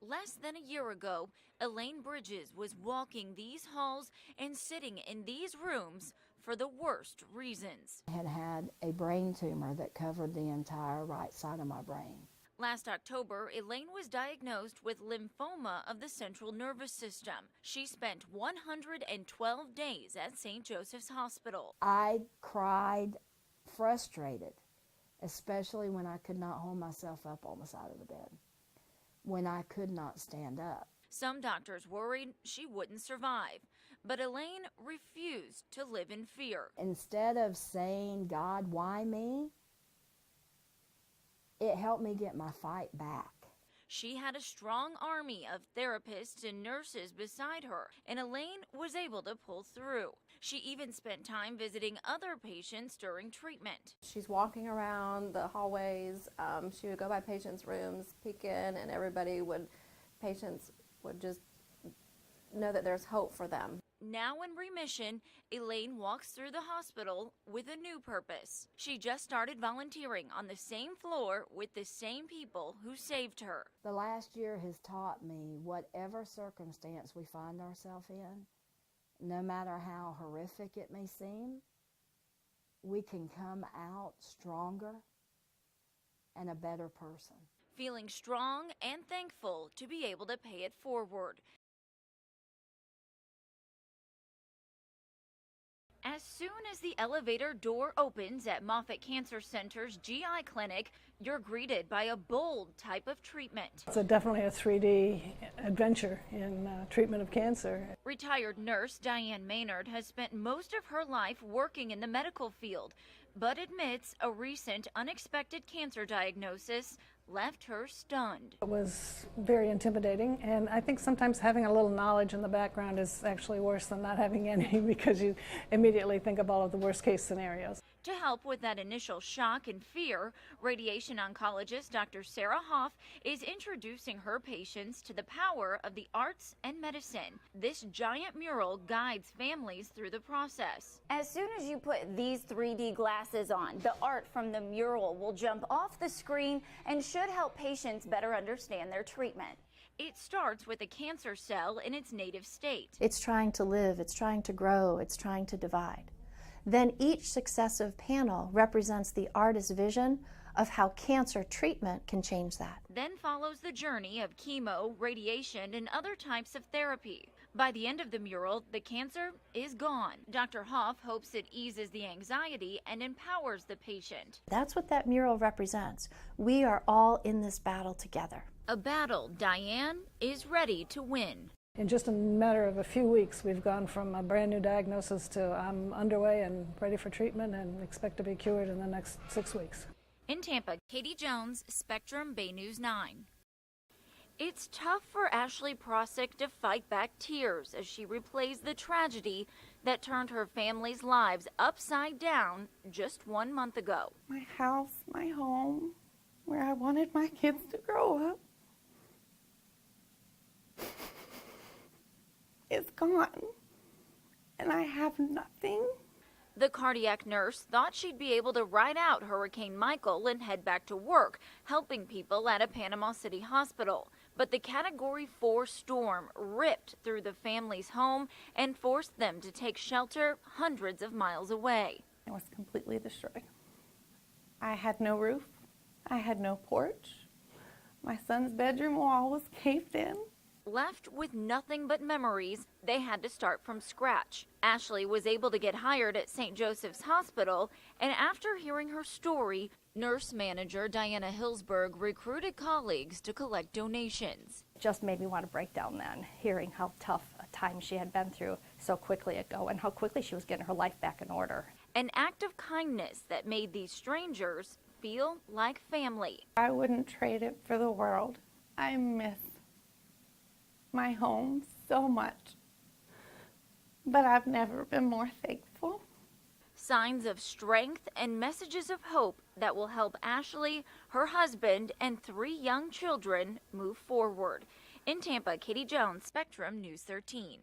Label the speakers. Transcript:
Speaker 1: Less than a year ago, Elaine Bridges was walking these halls and sitting in these rooms for the worst reasons.
Speaker 2: I had had a brain tumor that covered the entire right side of my brain.
Speaker 1: Last October, Elaine was diagnosed with lymphoma of the central nervous system. She spent 112 days at St. Joseph's Hospital.
Speaker 2: I cried frustrated, especially when I could not hold myself up on the side of the bed, when I could not stand up.
Speaker 1: Some doctors worried she wouldn't survive, but Elaine refused to live in fear.
Speaker 2: Instead of saying, "God, why me?" it helped me get my fight back.
Speaker 1: She had a strong army of therapists and nurses beside her, and Elaine was able to pull through. She even spent time visiting other patients during treatment.
Speaker 3: She's walking around the hallways. She would go by patients' rooms, peek in, and patients would just know that there's hope for them.
Speaker 1: Now in remission, Elaine walks through the hospital with a new purpose. She just started volunteering on the same floor with the same people who saved her.
Speaker 2: The last year has taught me whatever circumstance we find ourselves in, no matter how horrific it may seem, we can come out stronger and a better person.
Speaker 1: Feeling strong and thankful to be able to pay it forward. As soon as the elevator door opens at Moffitt Cancer Center's GI clinic, you're greeted by a bold type of treatment.
Speaker 4: It's definitely a 3D adventure in treatment of cancer.
Speaker 1: Retired nurse Diane Maynard has spent most of her life working in the medical field, but admits a recent unexpected cancer diagnosis left her stunned.
Speaker 4: It was very intimidating, and I think sometimes having a little knowledge in the background is actually worse than not having any, because you immediately think of all of the worst case scenarios.
Speaker 1: To help with that initial shock and fear, radiation oncologist Dr. Sarah Hoff is introducing her patients to the power of the arts and medicine. This giant mural guides families through the process.
Speaker 5: As soon as you put these 3D glasses on, the art from the mural will jump off the screen and should help patients better understand their treatment.
Speaker 1: It starts with a cancer cell in its native state.
Speaker 6: It's trying to live, it's trying to grow, it's trying to divide. Then each successive panel represents the artist's vision of how cancer treatment can change that.
Speaker 1: Then follows the journey of chemo, radiation, and other types of therapy. By the end of the mural, the cancer is gone. Dr. Hoff hopes it eases the anxiety and empowers the patient.
Speaker 6: That's what that mural represents. We are all in this battle together.
Speaker 1: A battle Diane is ready to win.
Speaker 4: In just a matter of a few weeks, we've gone from a brand new diagnosis to I'm underway and ready for treatment and expect to be cured in the next 6 weeks.
Speaker 1: In Tampa, Katie Jones, Spectrum Bay News 9. It's tough for Ashley Prosick to fight back tears as she replays the tragedy that turned her family's lives upside down just 1 month ago.
Speaker 7: My house, my home, where I wanted my kids to grow up, is gone, and I have nothing.
Speaker 1: The cardiac nurse thought she'd be able to ride out Hurricane Michael and head back to work, helping people at a Panama City hospital. But the Category 4 storm ripped through the family's home and forced them to take shelter hundreds of miles away.
Speaker 7: I was completely destroyed. I had no roof. I had no porch. My son's bedroom wall was caved in.
Speaker 1: Left with nothing but memories, they had to start from scratch. Ashley was able to get hired at St. Joseph's Hospital, and after hearing her story, nurse manager Diana Hillsberg recruited colleagues to collect donations.
Speaker 8: It just made me want to break down then, hearing how tough a time she had been through so quickly ago and how quickly she was getting her life back in order.
Speaker 1: An act of kindness that made these strangers feel like family.
Speaker 7: I wouldn't trade it for the world. I miss my home so much, but I've never been more thankful.
Speaker 1: Signs of strength and messages of hope that will help Ashley, her husband, and 3 young children move forward. In Tampa, Katie Jones, Spectrum News 13.